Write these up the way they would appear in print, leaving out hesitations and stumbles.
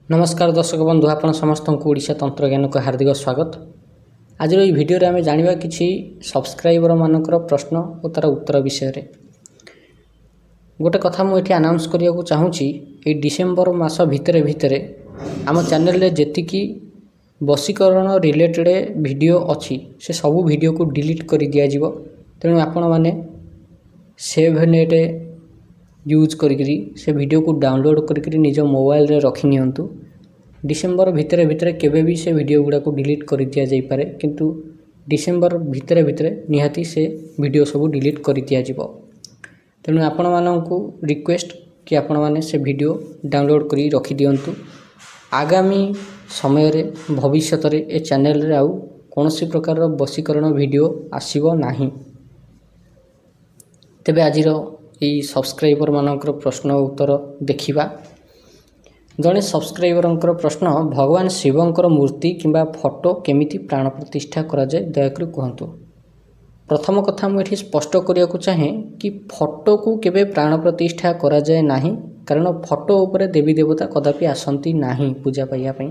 नमस्कार दर्शक बंधु आपण समस्त को ओडिशा तंत्रज्ञान को हार्दिक स्वागत। आज ये वीडियो रे आमे जानिबा किछि सब्सक्राइबर मानकर प्रश्न और तार उत्तर विषय रे। गोटे कथा मु एठी अनाउंस करिया को चाहूची ए डिसेंबर मास भितरे आम चैनल रे जेतिकी वशीकरण रिलेटेड वीडियो अछि से सब वीडियो को डिलीट कर दिया जिवो। तेणु आपण माने सेव नेट यूज करी से वीडियो को डाउनलोड करी निज मोबाइल रे रखी नियंतु। डिसेंबर भितरे केबे भी से वीडियो गुडा को डिलीट कर दिया जाई पारे, किंतु डिसेंबर भितरे निहाती से वीडियो सब डिलीट कर दिया जिवो। तेणु आपण माननकु रिक्वेस्ट कि आपण माने से वीडियो डाउनलोड करी रखी दियंतु। आगामी समय रे भविष्य रे ए चैनल रे आउ कोनोसी प्रकार रो वशीकरण वीडियो आसीबो नाही। तेबे आजिरो यही सब्सक्राइबर मानकर प्रश्न उत्तर देखिबा। जड़े सब्सक्राइबर प्रश्न, भगवान शिवंकर मूर्ति किंबा फोटो केमिति प्राण प्रतिष्ठा करा जाए दयाकरी कहतु। प्रथम कथा मुझे स्पष्ट करिया को चाहे कि फोटो को केबे प्राण प्रतिष्ठा करा जाए नाही, कारण फोटो उपरे देवी देवता कदापि आसंती नाही पूजा पाइया पई।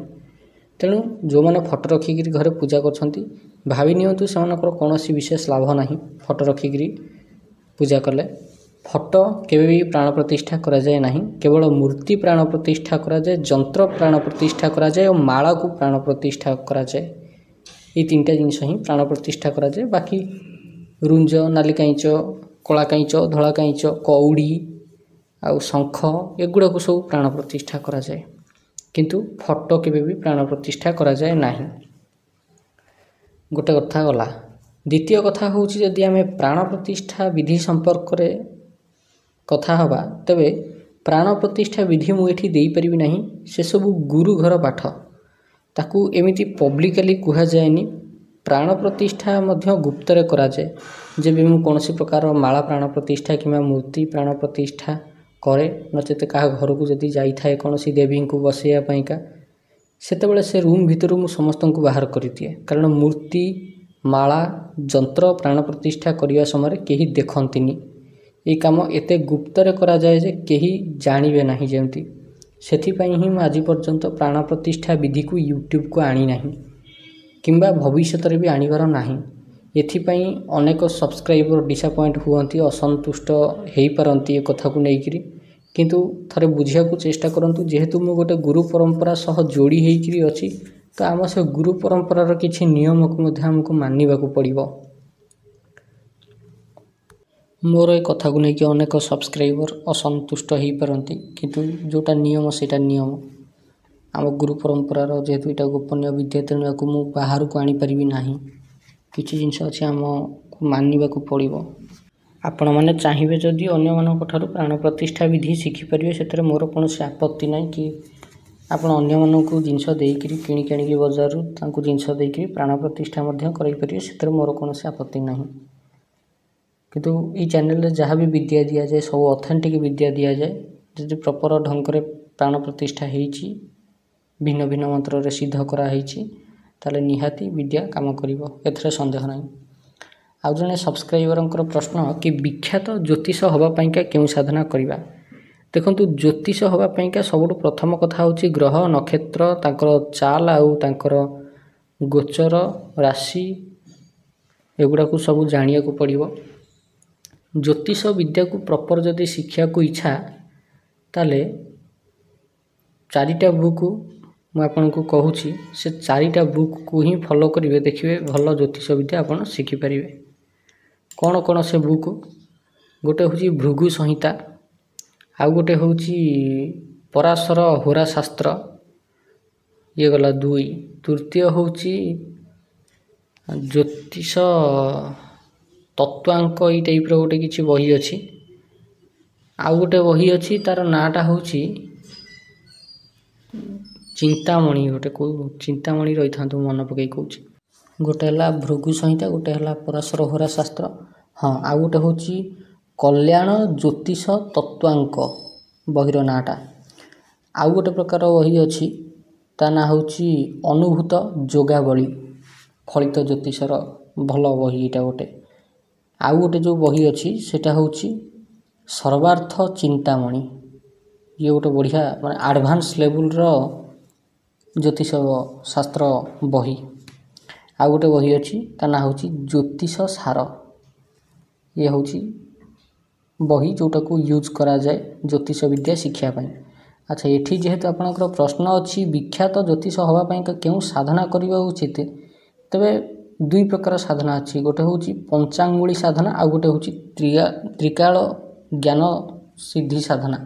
तेणु जो मैंने फोटो रखिकी घरे पूजा करछंती भावी नियंतु सेमानकर कोनोसी विशेष लाभ नाही फोटो रखिकी पूजा कले। फोटो केबे भी प्राण प्रतिष्ठा करा जाए नहीं, केवल मूर्ति प्राण प्रतिष्ठा करा जाए, जंत्र प्राण प्रतिष्ठा करा जाए और माला को प्राण प्रतिष्ठा करा जाए। ये तीनटा जिनिस ही प्राण प्रतिष्ठा करा जाए। बाकी रुंज, नाली काइच, कला काइच, धला काइच, कौड़ी आउ शंख एगुड़ा को सब प्राण प्रतिष्ठा करा जाए, किंतु फोटो केबे भी प्राण प्रतिष्ठा करा जाए नहीं। गोटे कथा गला। द्वितीय कथा होउछि जदि आमे प्राण प्रतिष्ठा विधि संपर्क रे कथा हवा, तबे प्राण प्रतिष्ठा विधि मुझे दे पारिबी नहीं। से सब गुरु घर पाठ, ताकू एमिति पब्लिकली कहा जाएनी। प्राण प्रतिष्ठा मध्य गुप्तरे करा जाए। जब मु कोनोसी प्रकार माला प्राण प्रतिष्ठा किंबा मूर्ति प्राण प्रतिष्ठा करे, नचेत कहा घर को जदि जाई थाए कोनोसी देवी को बसैया पाइका, सेतेबेले से रूम भितर मु समस्त को बाहर करि दिए। कारण मूर्ति, माला, जंत्र प्राण प्रतिष्ठा करिया समय केही देखंतिनी। ये काम एते गुप्तरे करा जाए जे केही जानिबे नाही जेमती। सेथिपई ही आज पर्यंत प्राण प्रतिष्ठा विधि को यूट्यूब को आनी नाही, किंबा भविष्य रे भी आनिबार नाही। एथिपई अनेक सब्सक्राइबर डिसअपॉइंट हुअंती, असंतुष्ट हेई परंती ए कथा को नेइकरी। किंतु थरे बुझिया को चेष्टा करंतु। जेहेतु मु गोटे गुरु परंपरा सह जोड़ी हेइकरी अछि, तो आम से गुरु परंपरा रो किछि नियम को मध्ये हमको मानिबा को पड़िबो। मोर ए कथा को लेकिन अनेक सब्सक्राइबर असंतुष्ट हो पारती, किंतु जोटा नियम सेटा नियम। आम गुरु परंपरार जेहेतु यहाँ गोपनीय विद्या, तेणु या मुझे बाहर को आनीपारि ना। किसी जिनस अच्छे आम मानवा को पड़ो। आपण मैंने चाहिए जदि अन्य मान प्राण प्रतिष्ठा विधि शिखिपारे, से मोर कौन आपत्ति ना कि आपण अन्य मानक जिनस देकरी किणिक आनिक बजार जिनस देकरी प्राण प्रतिष्ठा करें, से मोर कौन आपत्ति ना। किंतु ये चैनल जहाँ भी विद्या दि जाए सब ऑथेंटिक विद्या दि जाए। जदि प्रॉपर ढंग से प्राण प्रतिष्ठा होती, भिन्न भिन्न मंत्र रे सिद्ध कराई, ताले निहाती विद्या काम करिवो, एथरे संदेह नहीं। आउ जने सब्सक्राइबर प्रश्न कि विख्यात ज्योतिष हवा पाइका केउ साधना करिबा। देखंतु ज्योतिष हवा पाइका सबुठ प्रथम कथा होची ग्रह नक्षत्र तांकर चाल आउ तांकर गोचर राशि एगुड़ा को सब जानिया को पड़िबो। ज्योतिष विद्या को प्रॉपर जदि शिक्षा को इच्छा, ताले चारिटा बुक मैं आपन को कहूची, से चारिटा बुक को ही फॉलो करिवे, देखिए भल ज्योतिष विद्या आपन शिखि परिवे। कौन कौन से बुक? गोटे होची भृगु संहिता, आउ गोटे होची पराशर होरा शास्त्र, ये गला दुई। तृतीय होची ज्योतिष तत्वांक, ये टाइप रो गोटे किछि बही अछि। आउ गोटे बही अछि, तार नाटा होची चिंतामणि। गोटे को चिंतामणि रही था, मन पकई कहूँ। गोटे है भृगु संहिता, गोटे है पराशर होरा शास्त्र। हाँ, आउ गोटे होची कल्याण ज्योतिष तत्वांक बहीर नाटा। आउ गोटे प्रकार बही अछि, ता ना होची अनुभूत जोगावली फलित ज्योतिषर भल बही। यहाँ गोटे आउ गोटे जो बही अच्छी सेटा होची सर्वार्थ चिंतामणि। ये गोटे बढ़िया माने एडवांस लेवल रो ज्योतिष शास्त्र बही आ गोटे बही अच्छी ता ना हूँ ज्योतिष सार। ये हूँ बही जोटा को यूज करा जाए ज्योतिष विद्या शिक्षापी। अच्छा ये जेहेतु आपंकर प्रश्न अच्छी विख्यात ज्योतिष हाँपाई क्यों साधना करने उचित तेरे दुई प्रकार साधना अच्छी गोटे हूँ पंचांगुली साधना आ गोटे हूँ त्रिकाल ज्ञान सिद्धि साधना।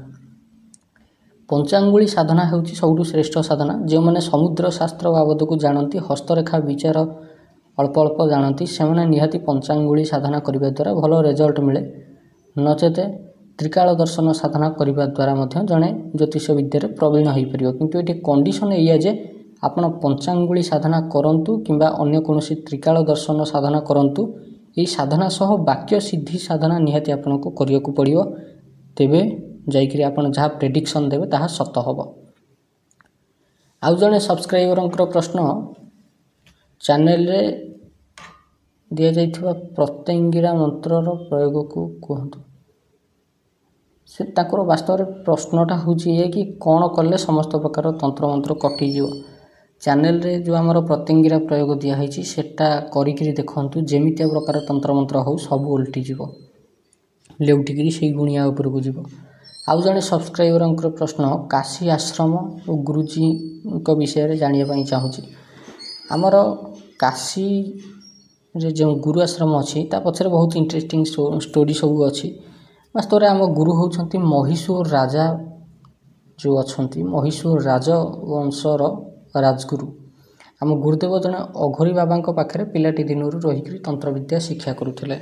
पंचांगुली साधना हूँ सबुठ श्रेष्ठ साधना जो मैंने समुद्र शास्त्र बाबद को जानती हस्तरेखा विचार अल्प अल्प जानती से निहाती पंचांगुली साधना करने द्वारा भल रिजल्ट मिले नचेत त्रिकाल दर्शन साधना करने द्वारा जड़े ज्योतिष विद्या प्रवीण हो पार किंतु ये कंडीशन ये आपण पंचांगुली साधना करंतु किंबा अन्य कौन त्रिकाल दर्शन साधना करंतु यही साधना सह वाक्य सिद्धि साधना निहाती आपन को करिया को पड़ियो तेबे जाइकरी आपन जहाँ प्रेडिक्शन देवे ताहा सत हब। आउ जड़े सब्सक्राइबर प्रश्न चैनल रे दिया जाइथिबा प्रत्यंगिरा मंत्रर प्रयोग को कहतु से ताकर वास्तव में प्रश्नटा हूँ ये कि कौन कले समस्त प्रकार तंत्र मंत्र कटिज चैनल रे जो आमर प्रत्यंगिरा प्रयोग दिखाई सेटा करी देखु जमितिया प्रकार तंत्र मंत्र हो सब उल्टीज लेउटिकी से गुणिया उपर को जीव। आउ जड़े सब्सक्राइबर प्रश्न काशी आश्रम और गुरुजी विषय जानापी चाहूँगी आमर काशी रे जो गुरु आश्रम अच्छी पछरे बहुत इंटरेस्टिंग स्टोरी सब अच्छी। वास्तव में आम गुरु होउछंती महिषूर राजा जो अच्छी महिषूर राजवंशर राजगुरु आम गुरुदेव जड़े अघोरी बाबा पाखे पिलाटी दिन रहीकि तंत्र विद्या शिक्षा करुले।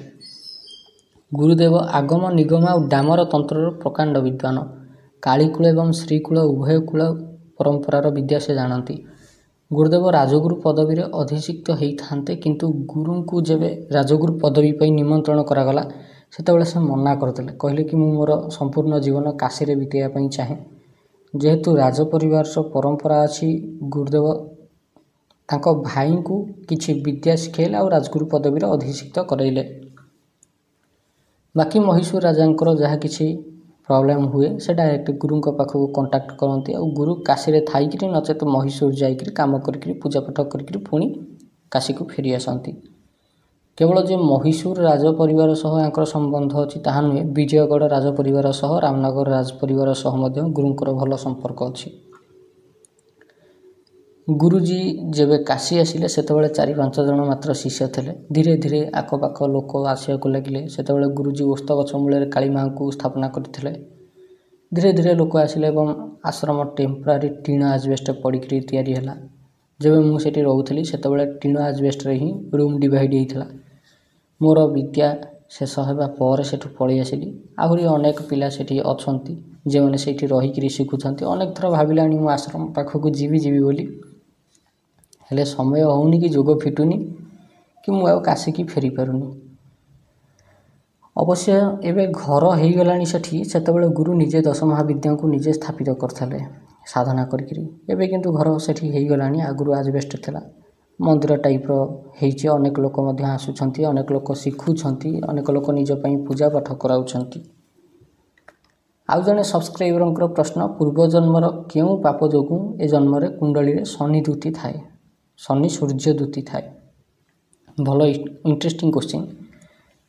गुरुदेव आगम निगम और डामर तंत्र प्रकांड विद्वान कालीकूल एवं श्रीकूल उभय कूल परंपरार विद्या से जानती। गुरुदेव राजगुरु पदवी अधिषिक्त होते किंतु गुरु को जेबे राजगुरु पदवी पर निमंत्रण करागला सेतेबेले से मना करते कहले कि मु मोर संपूर्ण जीवन काशी रे बिताइबा चाहे जेहेतु राज परिवार परंपरा अच्छी गुरुदेव तांको भाई को किछि विद्या शिखेले और राजगुरु पदवी अधिषिक्त करैले। बाकी महिषूर राजा जहाँ किसी प्रॉब्लम हुए से डायरेक्ट गुरु पाखक कांटेक्ट करती और गुरु काशी रे थाइकि नचेत महिषूर जाइकरी काम करके पूजा पाठ करके पुणी काशी को फेरी आसती। केवल जो महिषूर राज परिवार सह संबंध अच्छी ताहा नुहे विजयगढ़ राज परिवार सह रामनगर राज परिवार सह गुरुंकर भल संपर्क अच्छी। गुरुजी जेबे काशी आसिले सेतेबेले 4-5 जन मात्र शिष्य थे। धीरे धीरे आखपाख लोक आसिया को लगिले सेतेबेले गुरुजी ओस्त गछ मूल काली माँ को स्थापना करथिले। धीरे धीरे लोक आसिले एवं आश्रम टेम्परारी टीण आजबेस्ट पड़िकी तैयारी हैला। जेबे मु सेठी रहउथली सेतेबेले टीण आजबेस्ट रे ही रूम डिवाइड होइथिला। मोर विद्या शेष होगा पर सेठू पलि आसिली। आहरी अनेक पिला सेठी अछंती जे माने सेठी रहीकि शिखुछंती। अनेक थर भाबिलानी मु आश्रम पाखक जीवी बोली हेले समय होउनी कि जोग फिटुनी कि मु आ काशी की फेरी पारुनी। अवश्य एवं घर हो गलानी सेतबेले गुरु निजे 10 महाविद्या को निजे स्थापित करथले साधना करी। एवं किंतु घर सेठी हो गलानी आगुरु आजबेस्ट थिला मंदिर टाइप होइछि। अनेक लोक मध्य आसुछंती अनेक लोक शिखुछंती अनेक लोक निज पई पूजा पाठ कराउछंती। आउ जने सब्सक्राइबर प्रश्न पूर्व जन्मर क्यों पाप जोगु ए जन्म रे कुंडली रे शनि दूती थाए शनि सूर्य दूती थाए। भल इंटरेस्टिंग क्वेश्चन।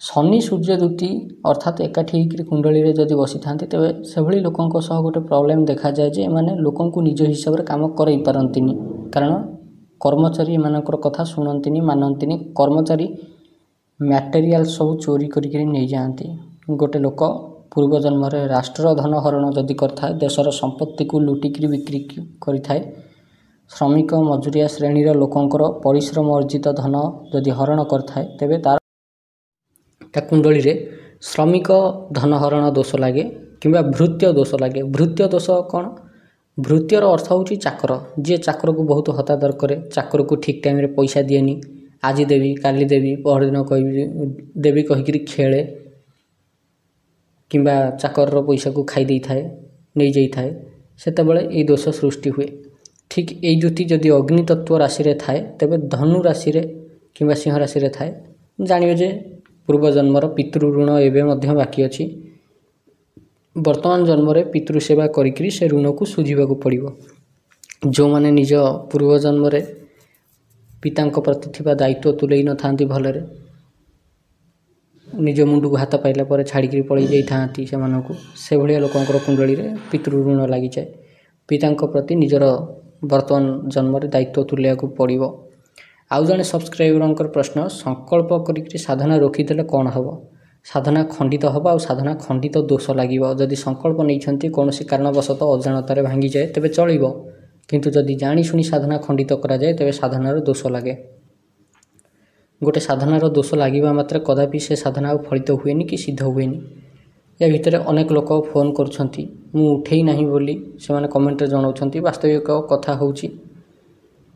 शनि सूर्य दूती अर्थात एकाठी होकर कुंडली रे जदि बसी थांती तेबे सेभली लोकंक सह गोटे प्रॉब्लम देखा जाए जे माने लोकन को निज हिसाब रे काम करई पारंतिनी कारण कर्मचारी मानकर कथा सुनंतिनी मानंतिनी। कर्मचारी मटेरियल सब चोरी करिक नहीं जाती। गोटे लोक पूर्व जन्म रे राष्ट्र धन हरण जदि करथाए देशर संपत्ति को लुटिकी बिक्री करिथाए श्रमिक मजुरिया श्रेणीर लोकंकर परिश्रम अर्जित धन जदि हरण करथाए तेबे तार कुंडली रे श्रमिक धन हरण दोष लगे किंबा भृत्य दोष लगे। भृत्य दोष कौन? भृत्यर अर्थ होची चाकर जे चाकर को बहुत हतादर करे चाकर को ठीक टाइम रे पैसा दिएनी आज देवी काली देवी पहरदिन कहि देवी कहिकरी खेले किंबा चाकर रो पैसा को खाई देई थाए नहीं जाई थाए सेतेबेले ए दोष सृष्टि हुए। ठीक ए जुति जदि अग्नि तत्व राशि रे थाए तेबे धनु राशि रे किंबा सिंह राशि रे थाए जानियो जे पूर्व जन्मर पितृ ऋण एवं मध्य बाकी अच्छी। वर्तमान जन्म रे पितृ सेवा करिकरी से ऋण को सुझीबा को पड़िबो। ଯେଉଁମାନେ ନିଜ ପୂର୍ବଜନ୍ମରେ ପିତାଙ୍କ ପ୍ରତି ଥିବା ଦାୟିତ୍ୱ ତୁଲେଇ ନଥାନ୍ତି ଭଲରେ, ନିଜ ମୁଣ୍ଡକୁ ହାତ ପାଇଲା ପରେ ଛାଡ଼ିକିରି ପଳେଇ ଯାଇଥାନ୍ତି ସେମାନଙ୍କୁ, ସେଭଳିଆ ଲୋକଙ୍କର କୁଣ୍ଡଳୀରେ ପିତୃ ଋଣ ଲାଗିଯାଏ। ପିତାଙ୍କ ପ୍ରତି ନିଜର ବର୍ତ୍ତମାନ ଜନ୍ମରେ ଦାୟିତ୍ୱ ତୁଲେଇବାକୁ ପଡ଼ିବ। ଆଉ ଜଣେ ସବସ୍କ୍ରାଇବରଙ୍କର ପ୍ରଶ୍ନ, ସଂକଳ୍ପ କରିକି ସାଧନା ରୋକିଦେଲେ କ'ଣ ହେବ? ସାଧନା ଖଣ୍ଡିତ ହେବ ଆଉ ସାଧନା ଖଣ୍ଡିତ ଦୋଷ ଲାଗିବ। ଯଦି ସଂକଳ୍ପ ନେଇଛନ୍ତି କୌଣସି କାରଣବଶତଃ ଅଜାଣତାରେ ଭାଙ୍ଗିଯାଏ ତେବେ ଚଳିବ, କିନ୍ତୁ ଯଦି ଜାଣିଶୁଣି ସାଧନା ଖଣ୍ଡିତ କରାଯାଏ ତେବେ ସାଧନାର ଦୋଷ ଲାଗେ। ଗୋଟେ ସାଧନାର ଦୋଷ ଲାଗିବା ମାତ୍ରେ କଦାପି ସେ ସାଧନା ଆଉ ଫଳିତ ହୁଏନି କି ସିଦ୍ଧ ହୁଏନି। ଏ ଭିତରେ ଅନେକ ଲୋକ ଫୋନ୍ କରୁଛନ୍ତି, ମୁଁ ଉଠେଇ ନାହିଁ ବୋଲି ସେମାନେ କମେଣ୍ଟରେ ଜଣାଉଛନ୍ତି। ବାସ୍ତବିକ କଥା ହେଉଛି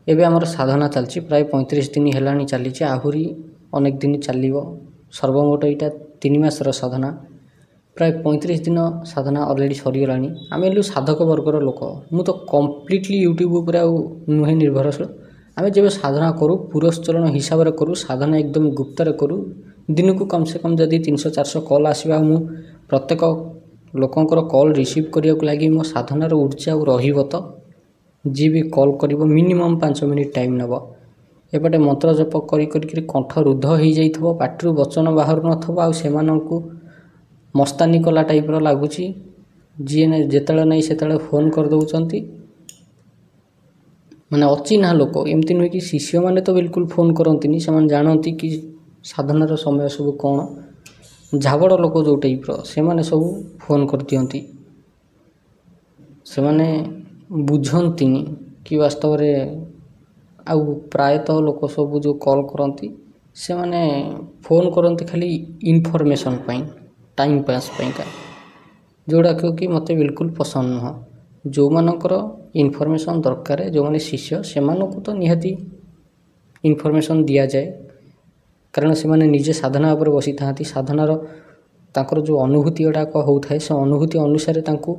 ଏବେ ଆମର ସାଧନା ଚାଲିଛି, ପ୍ରାୟ 35 ଦିନ ହେଲାଣି ଚାଲିଛି, ଆହୁରି ଅନେକ ଦିନ ଚାଲିବ। ସର୍ବମୋଟ ଏଇଟା 3 ମାସର ସାଧନା, ପ୍ରାୟ 35 ଦିନ ସାଧନା ଅଲରେଡ଼ି ସରିଗଲାଣି। ଆମେ ହେଲୁ ସାଧକ ବର୍ଗର ଲୋକ। ମୁଁ ତ କମ୍ପ୍ଲିଟଲି ୟୁଟ୍ୟୁବ୍ ଉପରେ ଆଉ ନୁହେଁ ନିର୍ଭରଶୀଳ। ଆମେ ଯେବେ ସାଧନା କରୁ ପୁରସ୍ଚରଣ ହିସାବରେ କରୁ, ସାଧନା ଏକଦମ ଗୁପ୍ତରେ କରୁ। ଦିନକୁ କମ୍ ସେ କମ୍ ଯଦି 300-400 କଲ୍ ଆସିବା, ମୁଁ ପ୍ରତ୍ୟେକ ଲୋକଙ୍କର କଲ୍ ରିସିଭ୍ କରିବାକୁ ଲାଗି ମୋ ସାଧନାର ଉର୍ଜା ଆଉ ରହିବ ତ? ଯିଏ ବି କଲ୍ କରିବ ମିନିମମ୍ 5 ମିନିଟ୍ ଟାଇମ୍ ନେବ। ଏପଟେ ମନ୍ତ୍ର ଜପ କରିକିରି କଣ୍ଠ ରୁଦ୍ଧ ହୋଇଯାଇଥିବ, ପାଟିରୁ ବଚନ ବାହାରୁ ନଥିବ, ଆଉ ସେମାନଙ୍କୁ ମସ୍ତାନି କଲା ଟାଇପ୍ର ଲାଗୁଛି। ଯିଏ ଯେତେବେଳେ ନାହିଁ ସେତେବେଳେ ଫୋନ୍ କରିଦେଉଛନ୍ତି। ମାନେ ଅଚିହ୍ନା ଲୋକ, ଏମିତି ନୁହେଁ କି ଶିଷ୍ୟମାନେ ତ ବିଲକୁଲ ଫୋନ୍ କରନ୍ତିନି, ସେମାନେ ଜାଣନ୍ତି କି ସାଧନାର ସମୟ ସବୁ କ'ଣ। ଝାବଡ଼ ଲୋକ ଯେଉଁ ଟାଇପ୍ର ସେମାନେ ସବୁ ଫୋନ୍ କରିଦିଅନ୍ତି। ସେମାନେ ବୁଝନ୍ତିନି କି ବାସ୍ତବରେ, ଆଉ ପ୍ରାୟତଃ ଲୋକ ସବୁ ଯେଉଁ କଲ୍ କରନ୍ତି ସେମାନେ ଫୋନ୍ କରନ୍ତି ଖାଲି ଇନଫର୍ମେସନ୍ ପାଇଁ, ଟାଇମ୍ ପାସ୍ ପାଇଁକା, ଯେଉଁଟାକ କି ମୋତେ ବିଲକୁଲ ପସନ୍ଦ ନୁହଁ। ଯେଉଁମାନଙ୍କର ଇନଫର୍ମେସନ୍ ଦରକାର, ଯେଉଁମାନେ ଶିଷ୍ୟ, ସେମାନଙ୍କୁ ତ ନିହାତି ଇନଫର୍ମେସନ୍ ଦିଆଯାଏ, କାରଣ ସେମାନେ ନିଜେ ସାଧନା ଉପରେ ବସିଥାନ୍ତି। ସାଧନାର ତାଙ୍କର ଯେଉଁ ଅନୁଭୂତି ଗୁଡ଼ାକ ହେଉଥାଏ, ସେ ଅନୁଭୂତି ଅନୁସାରେ ତାଙ୍କୁ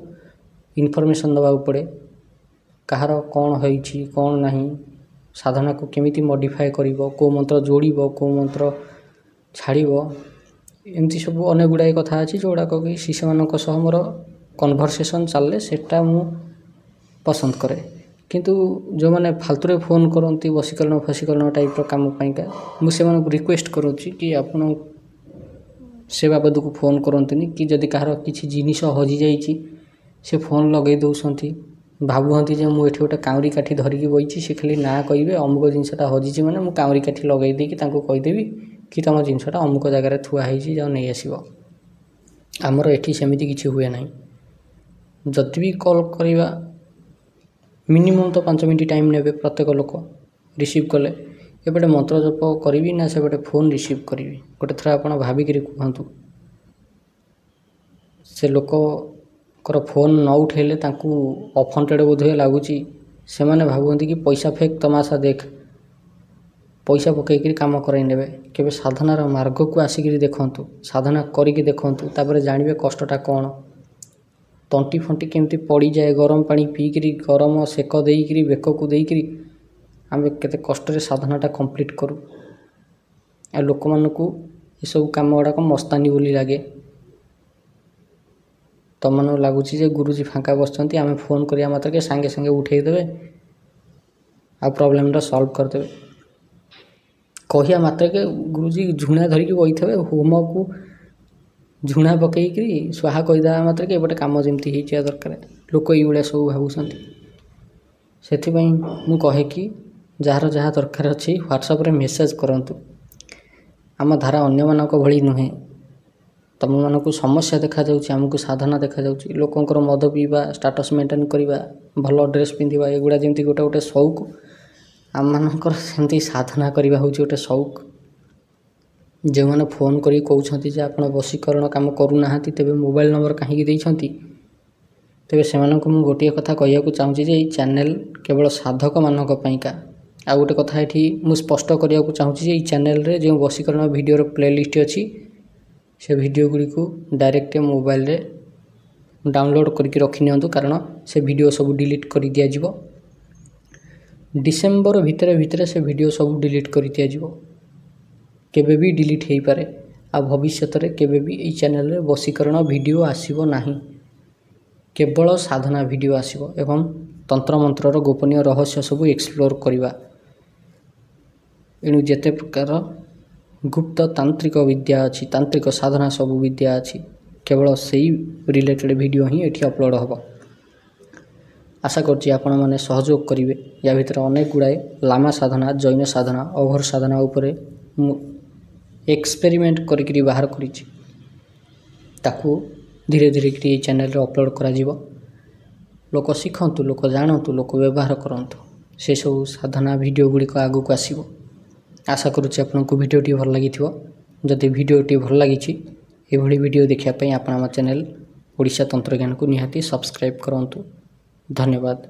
ଇନଫର୍ମେସନ୍ ଦେବାକୁ ପଡ଼େ। କାହାର କ'ଣ ହେଇଛି କ'ଣ ନାହିଁ, ସାଧନାକୁ କେମିତି ମଡ଼ିଫାଏ କରିବ, କେଉଁ ମନ୍ତ୍ର ଯୋଡ଼ିବ, କେଉଁ ମନ୍ତ୍ର ଛାଡ଼ିବ, ଏମିତି ସବୁ ଅନେକ ଗୁଡ଼ାଏ କଥା ଅଛି ଯେଉଁଗୁଡ଼ାକ କି ଶିଷ୍ୟମାନଙ୍କ ସହ ମୋର କନଭରସେସନ୍ ଚାଲିଲେ ସେଟା ମୁଁ ପସନ୍ଦ କରେ। କିନ୍ତୁ ଯେଉଁମାନେ ଫାଲତୁରେ ଫୋନ୍ କରନ୍ତି ବଶୀକରଣ ଟାଇପ୍ର କାମ ପାଇଁକା, ମୁଁ ସେମାନଙ୍କୁ ରିକ୍ୱେଷ୍ଟ କରୁଛି କି ଆପଣ ସେ ବାବଦକୁ ଫୋନ୍ କରନ୍ତୁନି। କି ଯଦି କାହାର କିଛି ଜିନିଷ ହଜିଯାଇଛି ସେ ଫୋନ୍ ଲଗାଇ ଦେଉଛନ୍ତି, ଭାବୁଛନ୍ତି ଯେ ମୁଁ ଏଠି ଗୋଟେ କାଉଁରୀ କାଠି ଧରିକି ବଇଛି, ସେ ଖାଲି ନାଁ କହିବେ ଅମୁକ ଜିନିଷଟା ହଜିଛି ମାନେ ମୁଁ କାଉଁରୀ କାଠି ଲଗାଇ ଦେଇକି ତାଙ୍କୁ କହିଦେବି କି ତୁମ ଜିନିଷଟା ଅମୁକ ଜାଗାରେ ଥୁଆ ହେଇଛି, ଯାଅ ନେଇ ଆସିବ। ଆମର ଏଠି ସେମିତି କିଛି ହୁଏ ନାହିଁ। ଯଦି ବି କଲ୍ କରିବା ମିନିମମ୍ ତ 5 ମିନିଟ୍ ଟାଇମ୍ ନେବେ ପ୍ରତ୍ୟେକ ଲୋକ ରିସିଭ୍ କଲେ। ଏପଟେ ମନ୍ତ୍ର ଜପ କରିବି ନା ସେପଟେ ଫୋନ୍ ରିସିଭ୍ କରିବି, ଗୋଟେ ଥର ଆପଣ ଭାବିକିରି କୁହନ୍ତୁ। ସେ ଲୋକଙ୍କର ଫୋନ୍ ନ ଉଠାଇଲେ ତାଙ୍କୁ ଅଫଣ୍ଟେଡ଼୍ ବୋଧହୁଏ ଲାଗୁଛି। ସେମାନେ ଭାବୁଛନ୍ତି କି ପଇସା ଫେକ୍ ତମାସା ଦେଖ, ପଇସା ପକାଇକିରି କାମ କରାଇ ନେବେ। କେବେ ସାଧନାର ମାର୍ଗକୁ ଆସିକିରି ଦେଖନ୍ତୁ, ସାଧନା କରିକି ଦେଖନ୍ତୁ, ତାପରେ ଜାଣିବେ କଷ୍ଟଟା କ'ଣ। ତଣ୍ଟି ଫଣ୍ଟି କେମିତି ପଡ଼ିଯାଏ, ଗରମ ପାଣି ପିଇକିରି ଗରମ ସେକ ଦେଇକିରି ବେକକୁ ଦେଇକିରି ଆମେ କେତେ କଷ୍ଟରେ ସାଧନାଟା କମ୍ପ୍ଲିଟ୍ କରୁ। ଆଉ ଲୋକମାନଙ୍କୁ ଏସବୁ କାମ ଗୁଡ଼ାକ ମସ୍ତାନି ବୋଲି ଲାଗେ। ତମମାନଙ୍କୁ ଲାଗୁଛି ଯେ ଗୁରୁଜୀ ଫାଙ୍କା ବସିଛନ୍ତି, ଆମେ ଫୋନ୍ କରିବା ମାତ୍ରକେ ସାଙ୍ଗେ ସାଙ୍ଗେ ଉଠାଇ ଦେବେ ଆଉ ପ୍ରୋବ୍ଲେମଟା ସଲ୍ଭ କରିଦେବେ। କହିବା ମାତ୍ରକେ ଗୁରୁଜୀ ଝୁଣା ଧରିକି ବସିଥିବେ, ହୋମକୁ ଝୁଣା ପକାଇକିରି ସ୍ୱାହା କହିଦେବା ମାତ୍ରକେ ଏପଟେ କାମ ଯେମିତି ହେଇଯିବା ଦରକାର। ଲୋକ ଏଇଭଳିଆ ସବୁ ଭାବୁଛନ୍ତି। ସେଥିପାଇଁ ମୁଁ କହେ କି ଯାହାର ଯାହା ଦରକାର ଅଛି ହ୍ୱାଟ୍ସଆପ୍ରେ ମେସେଜ୍ କରନ୍ତୁ। ଆମ ଧାରା ଅନ୍ୟମାନଙ୍କ ଭଳି ନୁହେଁ। ତୁମମାନଙ୍କୁ ସମସ୍ୟା ଦେଖାଯାଉଛି, ଆମକୁ ସାଧନା ଦେଖାଯାଉଛି। ଲୋକଙ୍କର ମଦ ପିଇବା, ଷ୍ଟାଟସ୍ ମେଣ୍ଟେନ୍ କରିବା, ଭଲ ଡ୍ରେସ୍ ପିନ୍ଧିବା, ଏଗୁଡ଼ା ଯେମିତି ଗୋଟେ ଗୋଟେ ସଉକ, ଆମମାନଙ୍କର ସେମିତି ସାଧନା କରିବା ହେଉଛି ଗୋଟେ ସଉକ। ଯେଉଁମାନେ ଫୋନ୍ କରି କହୁଛନ୍ତି ଯେ ଆପଣ ବଶୀକରଣ କାମ କରୁନାହାନ୍ତି, ତେବେ ମୋବାଇଲ୍ ନମ୍ବର କାହିଁକି ଦେଇଛନ୍ତି, ତେବେ ସେମାନଙ୍କୁ ମୁଁ ଗୋଟିଏ କଥା କହିବାକୁ ଚାହୁଁଛି ଯେ ଏଇ ଚ୍ୟାନେଲ୍ କେବଳ ସାଧକମାନଙ୍କ ପାଇଁକା। ଆଉ ଗୋଟେ କଥା ଏଠି ମୁଁ ସ୍ପଷ୍ଟ କରିବାକୁ ଚାହୁଁଛି ଯେ ଏଇ ଚ୍ୟାନେଲ୍ରେ ଯେଉଁ ବଶୀକରଣ ଭିଡ଼ିଓର ପ୍ଲେଲିଷ୍ଟ ଅଛି, ସେ ଭିଡ଼ିଓ ଗୁଡ଼ିକୁ ଡାଇରେକ୍ଟ ମୋବାଇଲରେ ଡାଉନଲୋଡ଼୍ କରିକି ରଖିନିଅନ୍ତୁ, କାରଣ ସେ ଭିଡ଼ିଓ ସବୁ ଡିଲିଟ୍ କରି ଦିଆଯିବ। ଡିସେମ୍ବର ଭିତରେ ସେ ଭିଡ଼ିଓ ସବୁ ଡିଲିଟ୍ କରି ଦିଆଯିବ। କେବେ ବି ଡିଲିଟ୍ ହୋଇପାରେ। ଆଉ ଭବିଷ୍ୟତରେ କେବେ ବି ଏଇ ଚ୍ୟାନେଲ୍ରେ ବଶୀକରଣ ଭିଡ଼ିଓ ଆସିବ ନାହିଁ, କେବଳ ସାଧନା ଭିଡ଼ିଓ ଆସିବ। ଏବଂ तंत्रमंत्रर गोपनीय रहस्य सबू एक्सप्लोर करवा। एणु जेते प्रकार गुप्त तांत्रिक विद्या अच्छी तांत्रिक साधना सबू विद्या अच्छी केवल से रिलेटेड वीडियो ही एठी अपलोड हम। आशा करछि आपण माने सहयोग करिवे। या भितर अनेक गुड़ाए लामा साधना जैन साधना अघोर साधना उपरे एक्सपेरिमेंट करी बाहर करिछि ताकू धीरे धीरे ये चैनल रे अपलोड करा जीवो। लोक शिखंतु लोक जानतु लोक व्यवहार करंतु से सब साधना वीडियो गुड़िक आगु को आसीबो। आशा करुछि आपनको वीडियोटी भल लागिथिबो। जदि वीडियोटी भल लागिछि एभली वीडियो देखिया पई आपण हम चैनल ओडिशा तंत्र ज्ञान को निहाती सब्सक्राइब करंतु। धन्यवाद।